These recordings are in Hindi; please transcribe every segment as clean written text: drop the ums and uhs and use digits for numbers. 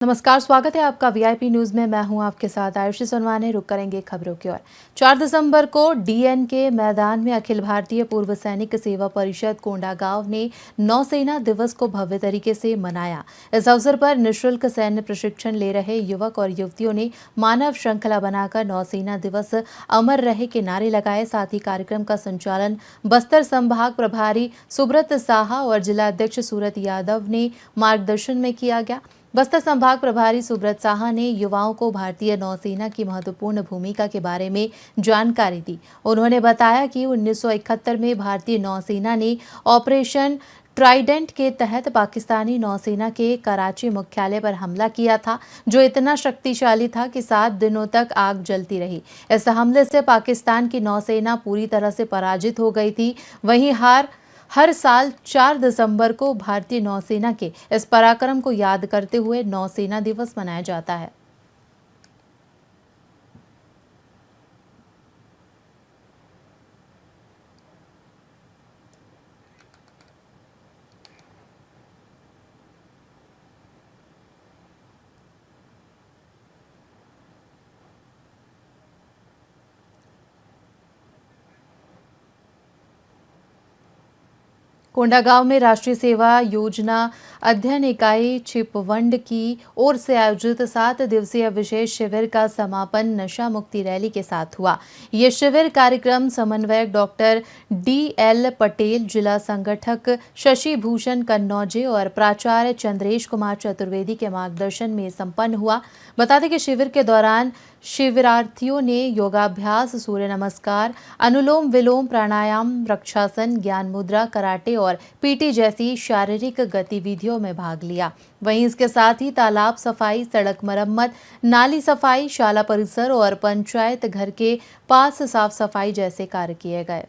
नमस्कार, स्वागत है आपका वीआईपी न्यूज में। मैं हूं आपके साथ आयुषी सोनवाने। रुक करेंगे खबरों की ओर। 4 दिसंबर को डीएन के मैदान में अखिल भारतीय पूर्व सैनिक सेवा परिषद कोंडागांव ने नौसेना दिवस को भव्य तरीके से मनाया। इस अवसर पर निःशुल्क सैन्य प्रशिक्षण ले रहे युवक और युवतियों ने मानव श्रृंखला बनाकर नौसेना दिवस अमर रहे के नारे लगाए। साथ ही कार्यक्रम का संचालन बस्तर संभाग प्रभारी सुब्रत साहा और जिला अध्यक्ष सूरत यादव ने मार्गदर्शन में किया गया। बस्तर संभाग प्रभारी सुब्रत साहा ने युवाओं को भारतीय नौसेना की महत्वपूर्ण भूमिका के बारे में जानकारी दी। उन्होंने बताया कि 1971 में भारतीय नौसेना ने ऑपरेशन ट्राइडेंट के तहत पाकिस्तानी नौसेना के कराची मुख्यालय पर हमला किया था, जो इतना शक्तिशाली था कि 7 दिनों तक आग जलती रही। इस हमले से पाकिस्तान की नौसेना पूरी तरह से पराजित हो गई थी। वहीं हर साल 4 दिसंबर को भारतीय नौसेना के इस पराक्रम को याद करते हुए नौसेना दिवस मनाया जाता है। कोंडागांव में राष्ट्रीय सेवा योजना अध्ययन इकाई छिपवंड की ओर से आयोजित 7 दिवसीय विशेष शिविर का समापन नशा मुक्ति रैली के साथ हुआ। ये शिविर कार्यक्रम समन्वयक डॉक्टर DL पटेल, जिला संगठक शशि भूषण कन्नौजे और प्राचार्य चंद्रेश कुमार चतुर्वेदी के मार्गदर्शन में संपन्न हुआ। बता दें कि शिविर के दौरान शिविरार्थियों ने योगाभ्यास, सूर्य नमस्कार, अनुलोम विलोम, प्राणायाम, वृक्षासन, ज्ञान मुद्रा, कराटे और पीटी जैसी शारीरिक गतिविधियों में भाग लिया। वहीं इसके साथ ही तालाब सफाई, सड़क मरम्मत, नाली सफाई, शाला परिसर और पंचायत घर के पास साफ सफाई जैसे कार्य किए गए।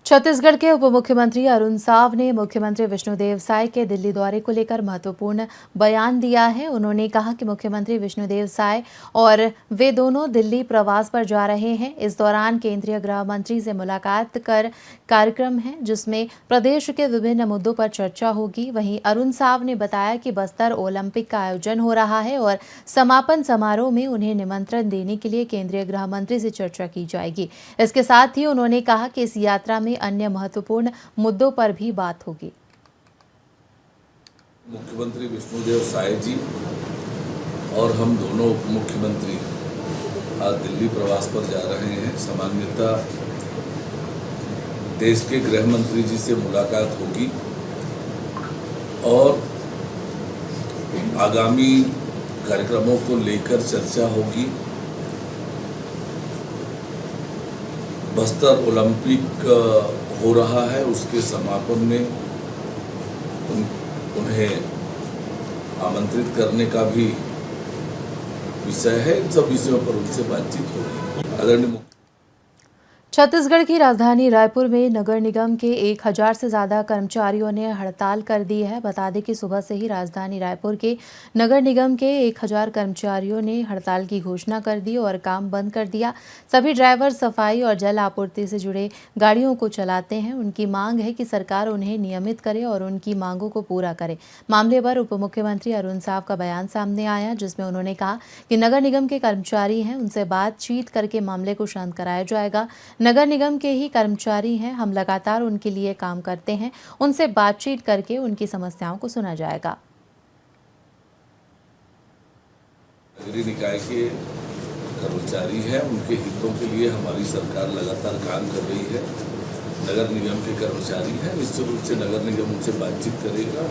छत्तीसगढ़ के उप मुख्यमंत्री अरुण साव ने मुख्यमंत्री विष्णुदेव साय के दिल्ली दौरे को लेकर महत्वपूर्ण बयान दिया है। उन्होंने कहा कि मुख्यमंत्री विष्णुदेव साय और वे दोनों दिल्ली प्रवास पर जा रहे हैं। इस दौरान केंद्रीय गृह मंत्री से मुलाकात कर कार्यक्रम है, जिसमें प्रदेश के विभिन्न मुद्दों पर चर्चा होगी। वहीं अरुण साव ने बताया कि बस्तर ओलंपिक का आयोजन हो रहा है और समापन समारोह में उन्हें निमंत्रण देने के लिए केंद्रीय गृह मंत्री से चर्चा की जाएगी। इसके साथ ही उन्होंने कहा कि इस यात्रा में अन्य महत्वपूर्ण मुद्दों पर भी बात होगी। मुख्यमंत्री विष्णुदेव साय जी और हम दोनों उप मुख्यमंत्री आज दिल्ली प्रवास पर जा रहे हैं। सामान्यतः देश के गृह मंत्री जी से मुलाकात होगी और आगामी कार्यक्रमों को लेकर चर्चा होगी। बस्तर ओलंपिक हो रहा है, उसके समापन में उन्हें आमंत्रित करने का भी विषय है। इन सब विषयों पर उनसे बातचीत होगी। आदरणीय छत्तीसगढ़ की राजधानी रायपुर में नगर निगम के 1000 से ज्यादा कर्मचारियों ने हड़ताल कर दी है। बता दें कि सुबह से ही राजधानी रायपुर के नगर निगम के 1000 कर्मचारियों ने हड़ताल की घोषणा कर दी और काम बंद कर दिया। सभी ड्राइवर सफाई और जल आपूर्ति से जुड़े गाड़ियों को चलाते हैं। उनकी मांग है कि सरकार उन्हें नियमित करे और उनकी मांगों को पूरा करे। मामले पर उप मुख्यमंत्री अरुण साव का बयान सामने आया, जिसमें उन्होंने कहा कि नगर निगम के कर्मचारी हैं, उनसे बातचीत करके मामले को शांत कराया जाएगा। नगर निगम के ही कर्मचारी हैं, हम लगातार उनके लिए काम करते हैं, उनसे बातचीत करके उनकी समस्याओं को सुना जाएगा। नगरीय निकाय के कर्मचारी हैं, उनके हितों के लिए हमारी सरकार लगातार काम कर रही है। नगर निगम के कर्मचारी हैं, निश्चित रूप से नगर निगम उनसे बातचीत करेगा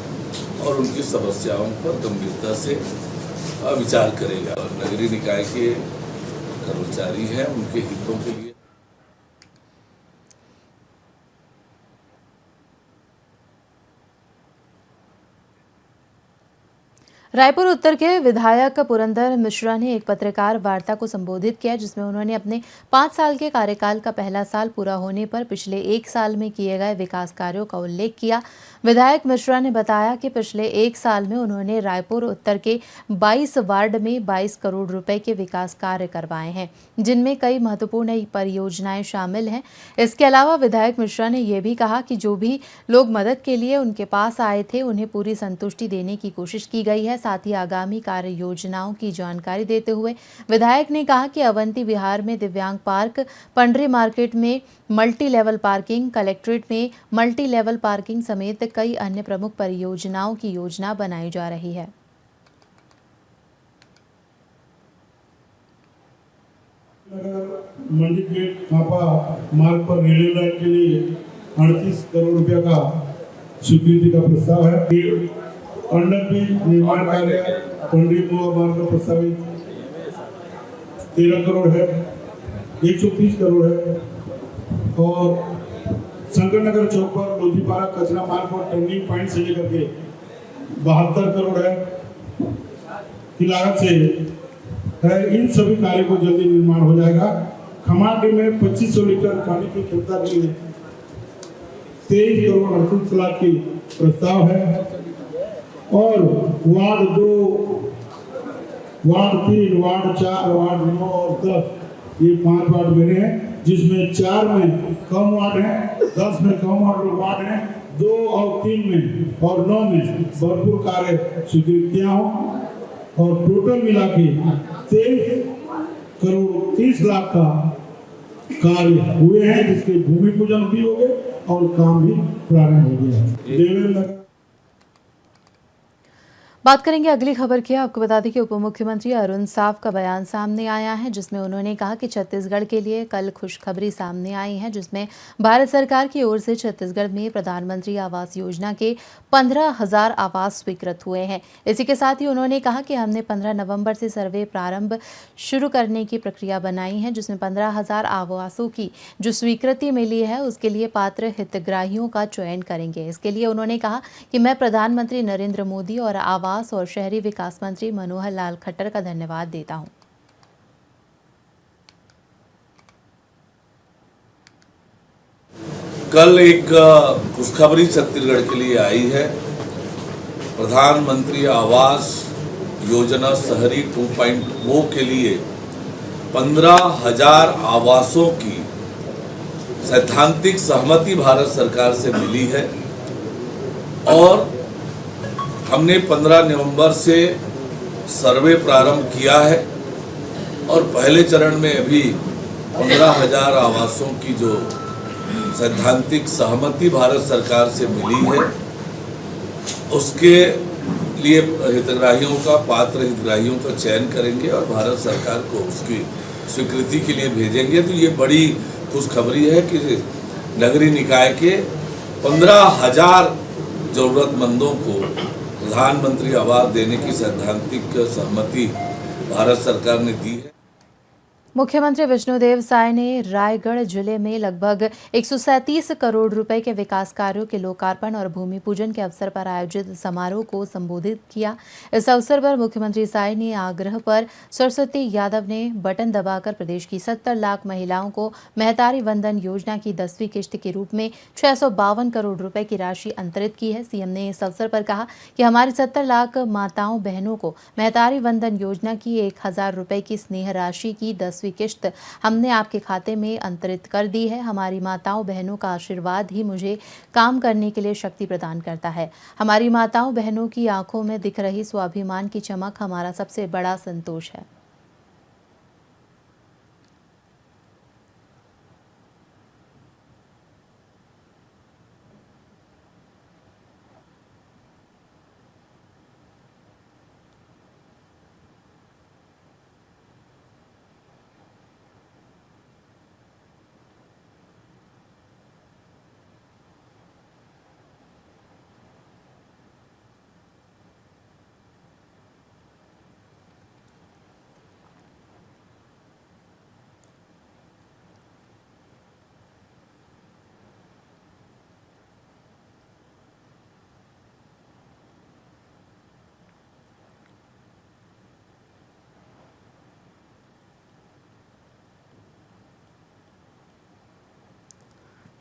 और उनकी समस्याओं पर गंभीरता से विचार करेगा। और नगरीय निकाय के कर्मचारी हैं, उनके हितों के लिए रायपुर उत्तर के विधायक पुरंदर मिश्रा ने एक पत्रकार वार्ता को संबोधित किया, जिसमें उन्होंने अपने 5 साल के कार्यकाल का पहला साल पूरा होने पर पिछले 1 साल में किए गए विकास कार्यों का उल्लेख किया। विधायक मिश्रा ने बताया कि पिछले 1 साल में उन्होंने रायपुर उत्तर के 22 वार्ड में 22 करोड़ रुपए के विकास कार्य करवाए हैं, जिनमें कई महत्वपूर्ण परियोजनाएं शामिल हैं। इसके अलावा विधायक मिश्रा ने यह भी कहा कि जो भी लोग मदद के लिए उनके पास आए थे, उन्हें पूरी संतुष्टि देने की कोशिश की गई है। साथ ही आगामी कार्य योजनाओं की जानकारी देते हुए विधायक ने कहा कि अवंती विहार में दिव्यांग पार्क, पंडरी मार्केट में मल्टी लेवल पार्किंग, कलेक्ट्रेट में मल्टी लेवल पार्किंग समेत कई अन्य प्रमुख परियोजनाओं की योजना बनाई जा रही है। मंडी गेट कापा मार्ग पर रेलवे लाइन के लिए 38 करोड़ रुपया का स्वीकृति का प्रस्ताव है। अंडरब्रिज निर्माण कार्य पंडरी मुआ मार्ग का प्रस्तावित 13 करोड़ है, 130 करोड़ है। और शंकर नगर चौक पर लोधीपारा कचरा मार्ग और टर्निंग पॉइंट से लेकर के 72 करोड़ है की लागत से है। इन सभी कार्यों को जल्दी निर्माण हो जाएगा। खमाडी में 2500 लीटर पानी की क्षमता के लिए 23 करोड़ 38 लाख की प्रस्ताव है। और वार्ड 2, वार्ड 3, वार्ड 4, वार्ड 9 और 10 ये 5 वार्ड मेरे हैं, जिसमें 4 में कम वार्ड है, 10 में कम वार्ड है, 2 और 3 में और 9 में भरपूर कार्य स्वीकृतियां हो। और टोटल मिला के 23 करोड़ 30 लाख का कार्य हुए हैं, जिसके भूमि पूजन भी हो गए और काम भी प्रारंभ हो गया है। देवेंद्र बात करेंगे अगली खबर की। आपको बता दें कि उप मुख्यमंत्री अरुण साव का बयान सामने आया है, जिसमें उन्होंने कहा कि छत्तीसगढ़ के लिए कल खुशखबरी सामने आई है, जिसमें भारत सरकार की ओर से छत्तीसगढ़ में प्रधानमंत्री आवास योजना के 15,000 आवास स्वीकृत हुए हैं। इसी के साथ ही उन्होंने कहा कि हमने 15 नवंबर से सर्वे प्रारंभ शुरू करने की प्रक्रिया बनाई है, जिसमें 15,000 आवासों की जो स्वीकृति मिली है उसके लिए पात्र हितग्राहियों का चयन करेंगे। इसके लिए उन्होंने कहा कि मैं प्रधानमंत्री नरेंद्र मोदी और आवास और शहरी विकास मंत्री मनोहर लाल खट्टर का धन्यवाद देता हूं। कल एक खुशखबरी छत्तीसगढ़ के लिए आई है। प्रधानमंत्री आवास योजना शहरी 2.0 के लिए 15,000 आवासों की सैद्धांतिक सहमति भारत सरकार से मिली है और हमने 15 नवंबर से सर्वे प्रारंभ किया है और पहले चरण में अभी 15,000 आवासों की जो सैद्धांतिक सहमति भारत सरकार से मिली है उसके लिए हितग्राहियों का पात्र हितग्राहियों का चयन करेंगे और भारत सरकार को उसकी स्वीकृति के लिए भेजेंगे। तो ये बड़ी खुशखबरी है कि नगरीय निकाय के 15,000 जरूरतमंदों को प्रधानमंत्री आवास देने की सैद्धांतिक सहमति भारत सरकार ने दी है। मुख्यमंत्री विष्णुदेव साय ने रायगढ़ जिले में लगभग 137 करोड़ रुपए के विकास कार्यों के लोकार्पण और भूमि पूजन के अवसर पर आयोजित समारोह को संबोधित किया। इस अवसर पर मुख्यमंत्री साय ने आग्रह पर सरस्वती यादव ने बटन दबाकर प्रदेश की 70 लाख महिलाओं को महतारी वंदन योजना की 10वीं किश्त के रूप में 652 करोड़ रुपए की राशि अंतरित की है। सीएम ने इस अवसर पर कहा कि हमारी 70 लाख माताओं बहनों को महतारी वंदन योजना की 1,000 रुपए की स्नेह राशि की 10वीं किश्त हमने आपके खाते में अंतरित कर दी है। हमारी माताओं बहनों का आशीर्वाद ही मुझे काम करने के लिए शक्ति प्रदान करता है। हमारी माताओं बहनों की आंखों में दिख रही स्वाभिमान की चमक हमारा सबसे बड़ा संतोष है।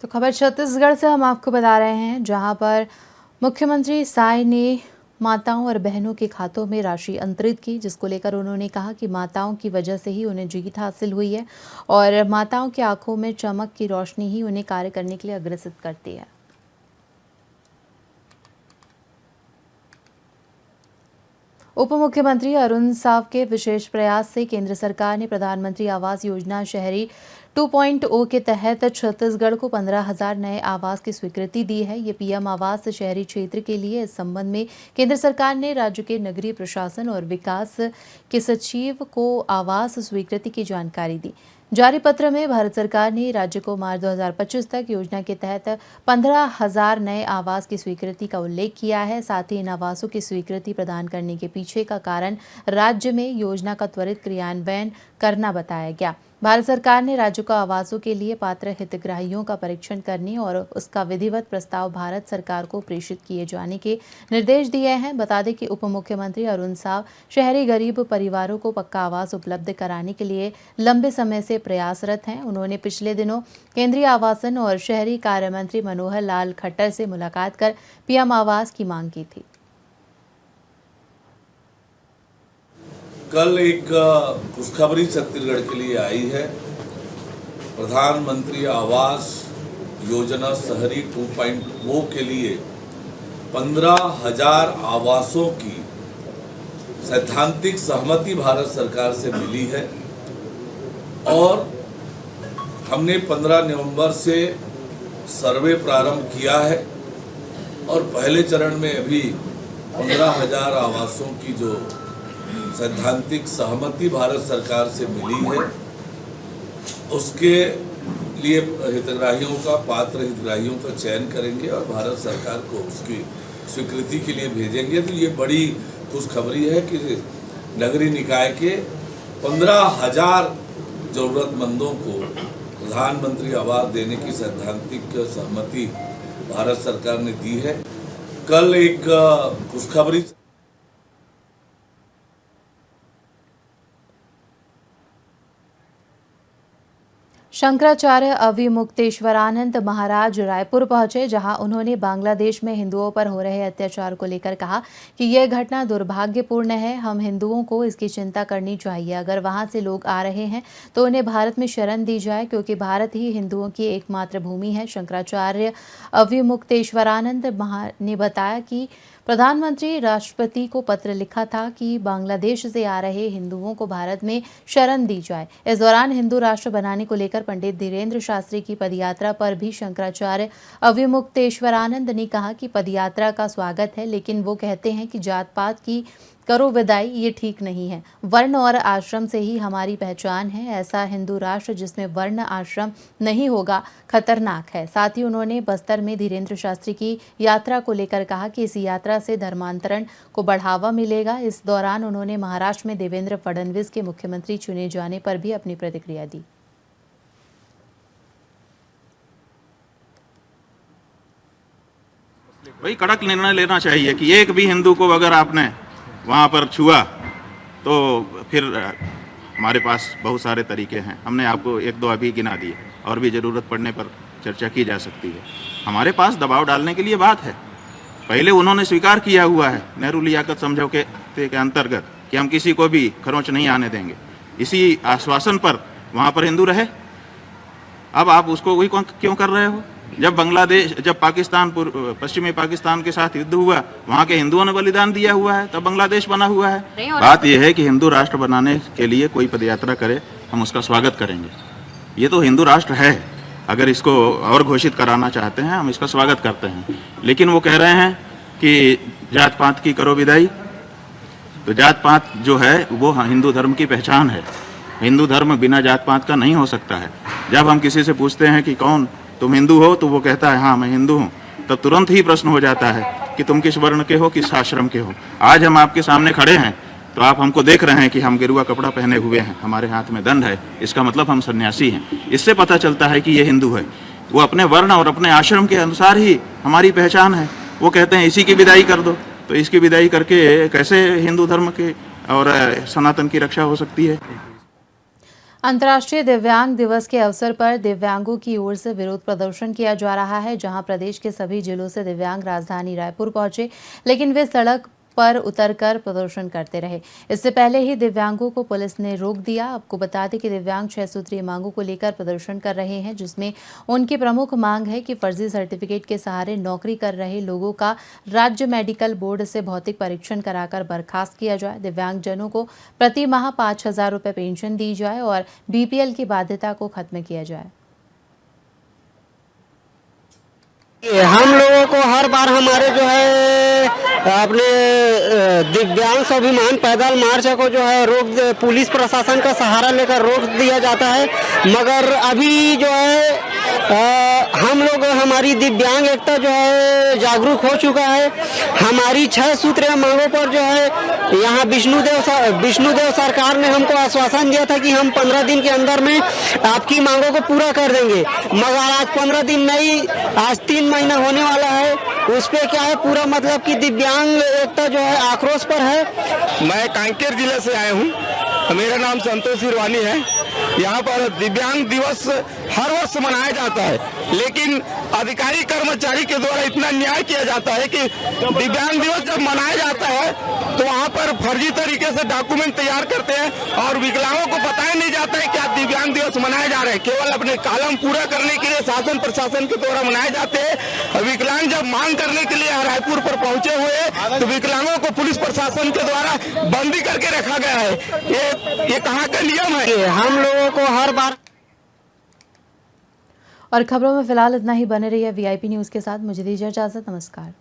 तो खबर छत्तीसगढ़ से हम आपको बता रहे हैं, जहां पर मुख्यमंत्री साय ने माताओं और बहनों के खातों में राशि अंतरित की, जिसको लेकर उन्होंने कहा कि माताओं की वजह से ही उन्हें जीत हासिल हुई है और माताओं की आंखों में चमक की रोशनी ही उन्हें कार्य करने के लिए अग्रसित करती है। उप मुख्यमंत्री अरुण साव के विशेष प्रयास से केंद्र सरकार ने प्रधानमंत्री आवास योजना शहरी 2.0 के तहत छत्तीसगढ़ को 15,000 नए आवास की स्वीकृति दी है। ये पीएम आवास शहरी क्षेत्र के लिए इस संबंध में केंद्र सरकार ने राज्य के नगरीय प्रशासन और विकास के सचिव को आवास स्वीकृति की जानकारी दी। जारी पत्र में भारत सरकार ने राज्य को मार्च 2025 तक योजना के तहत 15,000 नए आवास की स्वीकृति का उल्लेख किया है। साथ ही इन आवासों की स्वीकृति प्रदान करने के पीछे का कारण राज्य में योजना का त्वरित क्रियान्वयन करना बताया गया। भारत सरकार ने राज्य को आवासों के लिए पात्र हितग्राहियों का परीक्षण करने और उसका विधिवत प्रस्ताव भारत सरकार को प्रेषित किए जाने के निर्देश दिए हैं। बता दें कि उप मुख्यमंत्री अरुण साव शहरी गरीब परिवारों को पक्का आवास उपलब्ध कराने के लिए लंबे समय से प्रयासरत हैं। उन्होंने पिछले दिनों केंद्रीय आवासन और शहरी कार्य मंत्री मनोहर लाल खट्टर से मुलाकात कर पीएम आवास की मांग की थी। कल एक खुशखबरी छत्तीसगढ़ के लिए आई है। प्रधानमंत्री आवास योजना शहरी 2.0 के लिए 15,000 आवासों की सैद्धांतिक सहमति भारत सरकार से मिली है और हमने 15 नवंबर से सर्वे प्रारंभ किया है और पहले चरण में अभी 15,000 आवासों की जो सैद्धांतिक सहमति भारत सरकार से मिली है, उसके लिए हितग्राहियों का पात्र हितग्राहियों का चयन करेंगे और भारत सरकार को उसकी स्वीकृति के लिए भेजेंगे। तो ये बड़ी खुशखबरी है कि नगरीय निकाय के 15,000 जरूरतमंदों को प्रधानमंत्री आवास देने की सैद्धांतिक सहमति भारत सरकार ने दी है। कल एक खुशखबरी शंकराचार्य अविमुक्तेश्वरानंद महाराज रायपुर पहुंचे, जहां उन्होंने बांग्लादेश में हिंदुओं पर हो रहे अत्याचार को लेकर कहा कि यह घटना दुर्भाग्यपूर्ण है। हम हिंदुओं को इसकी चिंता करनी चाहिए। अगर वहां से लोग आ रहे हैं तो उन्हें भारत में शरण दी जाए, क्योंकि भारत ही हिंदुओं की एकमात्र भूमि है। शंकराचार्य अविमुक्तेश्वरानंद ने बताया कि प्रधानमंत्री राष्ट्रपति को पत्र लिखा था कि बांग्लादेश से आ रहे हिंदुओं को भारत में शरण दी जाए। इस दौरान हिंदू राष्ट्र बनाने को लेकर पंडित धीरेन्द्र शास्त्री की पदयात्रा पर भी शंकराचार्य अविमुक्तेश्वरानंद ने कहा कि पदयात्रा का स्वागत है, लेकिन वो कहते हैं कि जात पात की करो विदाई, ये ठीक नहीं है। वर्ण और आश्रम से ही हमारी पहचान है। ऐसा हिंदू राष्ट्र जिसमें वर्ण आश्रम नहीं होगा खतरनाक है। साथ ही उन्होंने बस्तर में धीरेन्द्र शास्त्री की यात्रा को लेकर कहा कि इस यात्रा से धर्मांतरण को बढ़ावा मिलेगा। इस दौरान उन्होंने महाराष्ट्र में देवेंद्र फडणवीस के मुख्यमंत्री चुने जाने पर भी अपनी प्रतिक्रिया दी। वही कड़क निर्णय लेना चाहिए कि एक भी हिंदू को अगर आपने वहाँ पर छुआ तो फिर हमारे पास बहुत सारे तरीके हैं। हमने आपको एक दो अभी गिना दिए और भी ज़रूरत पड़ने पर चर्चा की जा सकती है। हमारे पास दबाव डालने के लिए बात है। पहले उन्होंने स्वीकार किया हुआ है नेहरू लियाकत समझौते के अंतर्गत कि हम किसी को भी खरोंच नहीं आने देंगे। इसी आश्वासन पर वहाँ पर हिंदू रहे। अब आप उसको वही क्यों कर रहे हो? जब पाकिस्तान पश्चिमी पाकिस्तान के साथ युद्ध हुआ, वहाँ के हिंदुओं ने बलिदान दिया हुआ है, तब बांग्लादेश बना हुआ है। बात यह है कि हिंदू राष्ट्र बनाने के लिए कोई पदयात्रा करे, हम उसका स्वागत करेंगे। ये तो हिंदू राष्ट्र है। अगर इसको और घोषित कराना चाहते हैं, हम इसका स्वागत करते हैं। लेकिन वो कह रहे हैं कि जात पात की करो विदाई। तो जात पात जो है वो हिंदू धर्म की पहचान है। हिंदू धर्म बिना जात पात का नहीं हो सकता है। जब हम किसी से पूछते हैं कि कौन तुम हिंदू हो, तो वो कहता है हाँ मैं हिंदू हूँ, तब तुरंत ही प्रश्न हो जाता है कि तुम किस वर्ण के हो, किस आश्रम के हो। आज हम आपके सामने खड़े हैं तो आप हमको देख रहे हैं कि हम गेरुआ कपड़ा पहने हुए हैं, हमारे हाथ में दंड है, इसका मतलब हम सन्यासी हैं। इससे पता चलता है कि ये हिंदू है। वो अपने वर्ण और अपने आश्रम के अनुसार ही हमारी पहचान है। वो कहते हैं इसी की विदाई कर दो, तो इसकी विदाई करके कैसे हिंदू धर्म के और सनातन की रक्षा हो सकती है? अंतर्राष्ट्रीय दिव्यांग दिवस के अवसर पर दिव्यांगों की ओर से विरोध प्रदर्शन किया जा रहा है, जहां प्रदेश के सभी जिलों से दिव्यांग राजधानी रायपुर पहुंचे, लेकिन वे सड़क पर उतरकर प्रदर्शन करते रहे। इससे पहले ही दिव्यांगों को पुलिस ने रोक दिया। आपको बता दें कि दिव्यांग 6 सूत्रीय मांगों को लेकर प्रदर्शन कर रहे हैं, जिसमें उनकी प्रमुख मांग है कि फर्जी सर्टिफिकेट के सहारे नौकरी कर रहे लोगों का राज्य मेडिकल बोर्ड से भौतिक परीक्षण कराकर बर्खास्त किया जाए, दिव्यांगजनों को प्रति माह 5,000 रुपये पेंशन दी जाए और BPL की बाध्यता को खत्म किया जाए। हम लोगों को हर बार हमारे जो है अपने दिव्यांग स्वाभिमान पैदल मार्च को जो है रोक, पुलिस प्रशासन का सहारा लेकर रोक दिया जाता है, मगर अभी जो है हम लोग, हमारी दिव्यांग एकता जो है जागरूक हो चुका है। हमारी 6 सूत्रीय मांगों पर जो है यहाँ विष्णुदेव सरकार ने हमको आश्वासन दिया था कि हम 15 दिन के अंदर में आपकी मांगों को पूरा कर देंगे, मगर आज 15 दिन नहीं, आज 3 महीना होने वाला है। उस पे क्या है, पूरा मतलब कि दिव्यांग एकता जो है आक्रोश पर है। मैं कांकेर जिले से आया हूँ, मेरा नाम संतोष सिरवानी है। यहाँ पर दिव्यांग दिवस हर वर्ष मनाया जाता है, लेकिन अधिकारी कर्मचारी के द्वारा इतना न्याय किया जाता है कि दिव्यांग दिवस जब मनाया जाता है तो वहाँ पर फर्जी तरीके से डॉक्यूमेंट तैयार करते हैं और विकलांगों को बताया नहीं जाता है कि आज दिव्यांग दिवस मनाए जा रहे हैं। केवल अपने कॉलम पूरा करने के लिए शासन प्रशासन के द्वारा मनाए जाते हैं। विकलांग जब मांग करने के लिए रायपुर पर पहुंचे हुए तो विकलांगों को पुलिस प्रशासन के द्वारा बंदी करके रखा गया है। ये कहाँ का नियम है? हम लोगों को हर बार। और खबरों में फिलहाल इतना ही। बने रहिए VIP न्यूज़ के साथ। मुझे दीजिए इजाजत। नमस्कार।